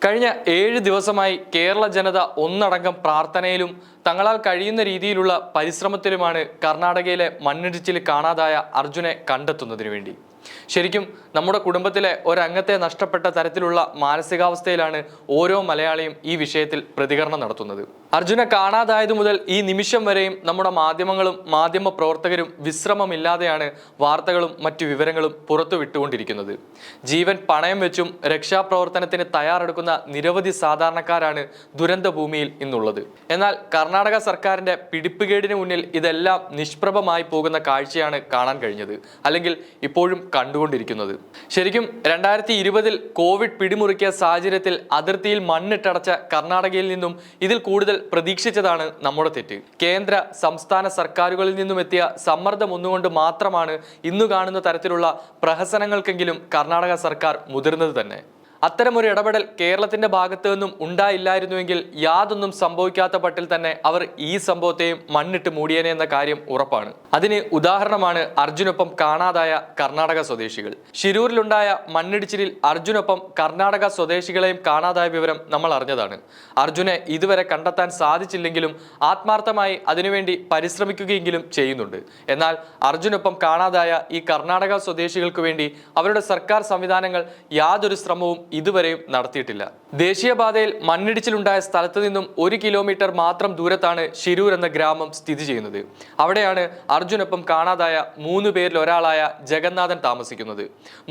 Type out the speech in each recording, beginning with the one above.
കഴിഞ്ഞ 7 ദിവസമായി കേരള ജനത ഒന്നടങ്കം പ്രാർത്ഥനയിലും തങ്ങളാൽ കഴിയുന്ന രീതിയിലുള്ള പരിശ്രമത്തിലുമാണ് കർണാടകയിലെ മണ്ണിടിച്ചിൽ കാണാതായ അർജുനെ കണ്ടെത്തുന്നതിനു വേണ്ടി. ശരിക്കും നമ്മുടെ കുടുംബത്തിലെ ഒരംഗത്തെ നഷ്ടപ്പെട്ട തരത്തിലുള്ള മാനസികാവസ്ഥയിലാണ് ഓരോ മലയാളിയും ഈ വിഷയത്തിൽ പ്രതികരണം നടത്തുന്നത്. അർജുനെ കാണാതായതു മുതൽ ഈ നിമിഷം വരെയും നമ്മുടെ മാധ്യമങ്ങളും മാധ്യമ പ്രവർത്തകരും വിശ്രമമില്ലാതെയാണ് വാർത്തകളും മറ്റു വിവരങ്ങളും പുറത്തു വിട്ടുകൊണ്ടിരിക്കുന്നത്. ജീവൻ പണയം വെച്ചും രക്ഷാപ്രവർത്തനത്തിന് തയ്യാറെടുക്കുന്ന നിരവധി സാധാരണക്കാരാണ് ദുരന്ത ഭൂമിയിൽ ഇന്നുള്ളത്. എന്നാൽ കർണാടക സർക്കാരിന്റെ പിടിപ്പുകേടിന് മുന്നിൽ ഇതെല്ലാം നിഷ്പ്രഭമായി പോകുന്ന കാഴ്ചയാണ് കാണാൻ കഴിഞ്ഞത്, അല്ലെങ്കിൽ ഇപ്പോഴും കണ്ടുകൊണ്ടിരിക്കുന്നത്. ശരിക്കും 2020 കോവിഡ് പിടിമുറുക്കിയ സാഹചര്യത്തിൽ അതിർത്തിയിൽ മണ്ണിട്ടടച്ച കർണാടകയിൽ നിന്നും ഇതിൽ കൂടുതൽ പ്രതീക്ഷിച്ചതാണ് നമ്മുടെ തെറ്റ്. കേന്ദ്ര സംസ്ഥാന സർക്കാരുകളിൽ നിന്നും എത്തിയ സമ്മർദ്ദം ഒന്നുകൊണ്ട് മാത്രമാണ് ഇന്നു കാണുന്ന തരത്തിലുള്ള പ്രഹസനങ്ങൾക്കെങ്കിലും കർണാടക സർക്കാർ മുതിർന്നത് തന്നെ. അത്തരമൊരു ഇടപെടൽ കേരളത്തിന്റെ ഭാഗത്തു നിന്നും ഉണ്ടായില്ലായിരുന്നുവെങ്കിൽ യാതൊന്നും സംഭവിക്കാത്ത പട്ടിൽ തന്നെ അവർ ഈ സംഭവത്തെയും മണ്ണിട്ട് മൂടിയേനെ എന്ന കാര്യം ഉറപ്പാണ്. അതിന് ഉദാഹരണമാണ് അർജുനൊപ്പം കാണാതായ കർണാടക സ്വദേശികൾ. ശിരൂരിലുണ്ടായ മണ്ണിടിച്ചിലിൽ അർജുനൊപ്പം കർണാടക സ്വദേശികളെയും കാണാതായ വിവരം നമ്മൾ അറിഞ്ഞതാണ്. അർജുനെ ഇതുവരെ കണ്ടെത്താൻ സാധിച്ചില്ലെങ്കിലും ആത്മാർത്ഥമായി അതിനുവേണ്ടി പരിശ്രമിക്കുകയെങ്കിലും ചെയ്യുന്നുണ്ട്. എന്നാൽ അർജുനൊപ്പം കാണാതായ ഈ കർണാടക സ്വദേശികൾക്ക് വേണ്ടി അവരുടെ സർക്കാർ സംവിധാനങ്ങൾ യാതൊരു ശ്രമവും ഇതുവരെയും നടത്തിയിട്ടില്ല. ദേശീയപാതയിൽ മണ്ണിടിച്ചിലുണ്ടായ സ്ഥലത്ത് നിന്നും 1 കിലോമീറ്റർ മാത്രം ദൂരത്താണ് ശിരൂർ എന്ന ഗ്രാമം സ്ഥിതി ചെയ്യുന്നത്. അവിടെയാണ് അർജുനൊപ്പം കാണാതായ 3 പേരിൽ ഒരാളായ ജഗന്നാഥൻ താമസിക്കുന്നത്.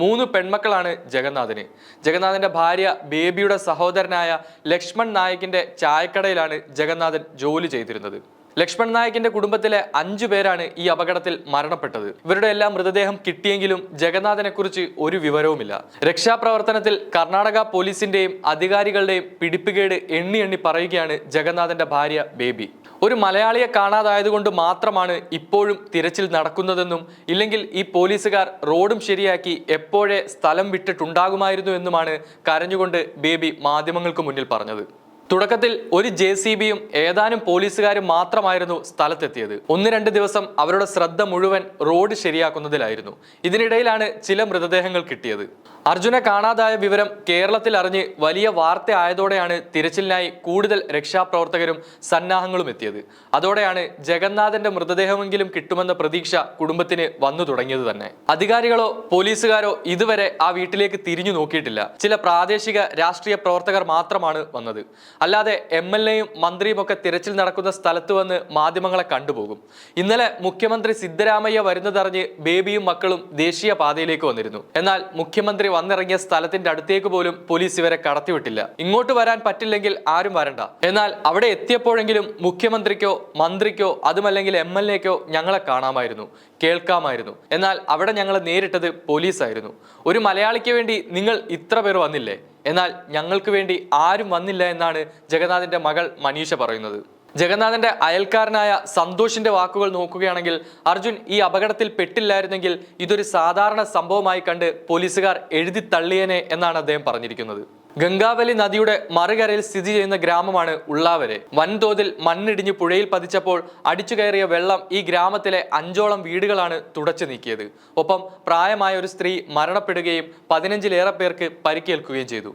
3 പെൺമക്കളാണ് ജഗന്നാഥന്. ജഗന്നാഥന്റെ ഭാര്യ ബേബിയുടെ സഹോദരനായ ലക്ഷ്മൺ നായിക്കിന്റെ ചായക്കടയിലാണ് ജഗന്നാഥൻ ജോലി ചെയ്തിരുന്നത്. ലക്ഷ്മൺ നായിക്കിന്റെ കുടുംബത്തിലെ 5 പേരാണ് ഈ അപകടത്തിൽ മരണപ്പെട്ടത്. ഇവരുടെ എല്ലാം മൃതദേഹം കിട്ടിയെങ്കിലും ജഗന്നാഥനെ കുറിച്ച് ഒരു വിവരവുമില്ല. രക്ഷാപ്രവർത്തനത്തിൽ കർണാടക പോലീസിന്റെയും അധികാരികളുടെയും പിടിപ്പുകേട് എണ്ണി പറയുകയാണ് ജഗന്നാഥന്റെ ഭാര്യ ബേബി. ഒരു മലയാളിയെ കാണാതായതുകൊണ്ട് മാത്രമാണ് ഇപ്പോഴും തിരച്ചിൽ നടക്കുന്നതെന്നും ഇല്ലെങ്കിൽ ഈ പോലീസുകാർ റോഡും ശരിയാക്കി എപ്പോഴേ സ്ഥലം വിട്ടിട്ടുണ്ടാകുമായിരുന്നു എന്നുമാണ് കരഞ്ഞുകൊണ്ട് ബേബി മാധ്യമങ്ങൾക്ക് മുന്നിൽ പറഞ്ഞത്. തുടക്കത്തിൽ ഒരു JCBയും ഏതാനും പോലീസുകാരും മാത്രമായിരുന്നു സ്ഥലത്തെത്തിയത്. 1-2 ദിവസം അവരുടെ ശ്രദ്ധ മുഴുവൻ റോഡ് ശരിയാക്കുന്നതിലായിരുന്നു. ഇതിനിടയിലാണ് ചില മൃതദേഹങ്ങൾ കിട്ടിയത്. അർജുനെ കാണാതായ വിവരം കേരളത്തിൽ അറിഞ്ഞ് വലിയ വാർത്ത ആയതോടെയാണ് തിരച്ചിലിനായി കൂടുതൽ രക്ഷാപ്രവർത്തകരും സന്നാഹങ്ങളും എത്തിയത്. അതോടെയാണ് ജഗന്നാഥന്റെ മൃതദേഹമെങ്കിലും കിട്ടുമെന്ന പ്രതീക്ഷ കുടുംബത്തിന് വന്നു തുടങ്ങിയത് തന്നെ. അധികാരികളോ പോലീസുകാരോ ഇതുവരെ ആ വീട്ടിലേക്ക് തിരിഞ്ഞു നോക്കിയിട്ടില്ല. ചില പ്രാദേശിക രാഷ്ട്രീയ പ്രവർത്തകർ മാത്രമാണ് വന്നത്. അല്ലാതെ MLAയും മന്ത്രിയും ഒക്കെ തിരച്ചിൽ നടക്കുന്ന സ്ഥലത്ത് വന്ന് മാധ്യമങ്ങളെ കണ്ടുപോകും. ഇന്നലെ മുഖ്യമന്ത്രി സിദ്ധരാമയ്യ വരുന്നതറിഞ്ഞ് ബേബിയും മക്കളും ദേശീയ പാതയിലേക്ക് വന്നിരുന്നു. എന്നാൽ മുഖ്യമന്ത്രി വന്നിറങ്ങിയ സ്ഥലത്തിന്റെ അടുത്തേക്ക് പോലും പോലീസ് ഇവരെ കടത്തിവിട്ടില്ല. ഇങ്ങോട്ട് വരാൻ പറ്റില്ലെങ്കിൽ ആരും വരണ്ട. എന്നാൽ അവിടെ എത്തിയപ്പോഴെങ്കിലും മുഖ്യമന്ത്രിക്കോ മന്ത്രിക്കോ അതുമല്ലെങ്കിൽ MLAക്കോ ഞങ്ങളെ കാണാമായിരുന്നു, കേൾക്കാമായിരുന്നു. എന്നാൽ അവിടെ ഞങ്ങളെ നേരിട്ടത് പോലീസായിരുന്നു. ഒരു മലയാളിക്ക് വേണ്ടി നിങ്ങൾ ഇത്ര പേർ വന്നില്ലേ, എന്നാൽ ഞങ്ങൾക്ക് വേണ്ടി ആരും വന്നില്ല എന്നാണ് ജഗന്നാഥന്റെ മകൾ മനീഷ പറയുന്നത്. ജഗന്നാഥന്റെ അയൽക്കാരനായ സന്തോഷിന്റെ വാക്കുകൾ നോക്കുകയാണെങ്കിൽ അർജുൻ ഈ അപകടത്തിൽ പെട്ടില്ലായിരുന്നെങ്കിൽ ഇതൊരു സാധാരണ സംഭവമായി കണ്ട് പോലീസുകാർ എഴുതി തള്ളിയേനെ എന്നാണ് അദ്ദേഹം പറഞ്ഞിരിക്കുന്നത്. ഗംഗാവലി നദിയുടെ മറുകരയിൽ സ്ഥിതി ചെയ്യുന്ന ഗ്രാമമാണ് ഉള്ളാവരെ. വൻതോതിൽ മണ്ണിടിഞ്ഞ് പുഴയിൽ പതിച്ചപ്പോൾ അടിച്ചു കയറിയ വെള്ളം ഈ ഗ്രാമത്തിലെ 5ഓളം വീടുകളാണ് തുടച്ചു നീക്കിയത്. ഒപ്പം പ്രായമായ ഒരു സ്ത്രീ മരണപ്പെടുകയും 15-ലേറെ പേർക്ക് പരിക്കേൽക്കുകയും ചെയ്തു.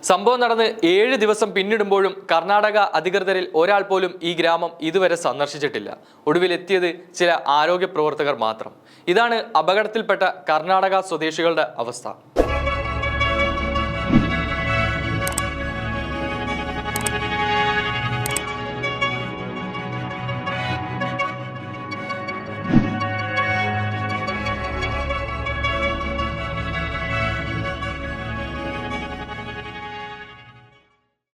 സംഭവം നടന്ന് 7 ദിവസം പിന്നിടുമ്പോഴും കർണാടക അധികൃതരിൽ ഒരാൾ പോലും ഈ ഗ്രാമം ഇതുവരെ സന്ദർശിച്ചിട്ടില്ല. ഒടുവിൽ എത്തിയത് ചില ആരോഗ്യ പ്രവർത്തകർ മാത്രം. ഇതാണ് അപകടത്തിൽപ്പെട്ട കർണാടക സ്വദേശികളുടെ അവസ്ഥ.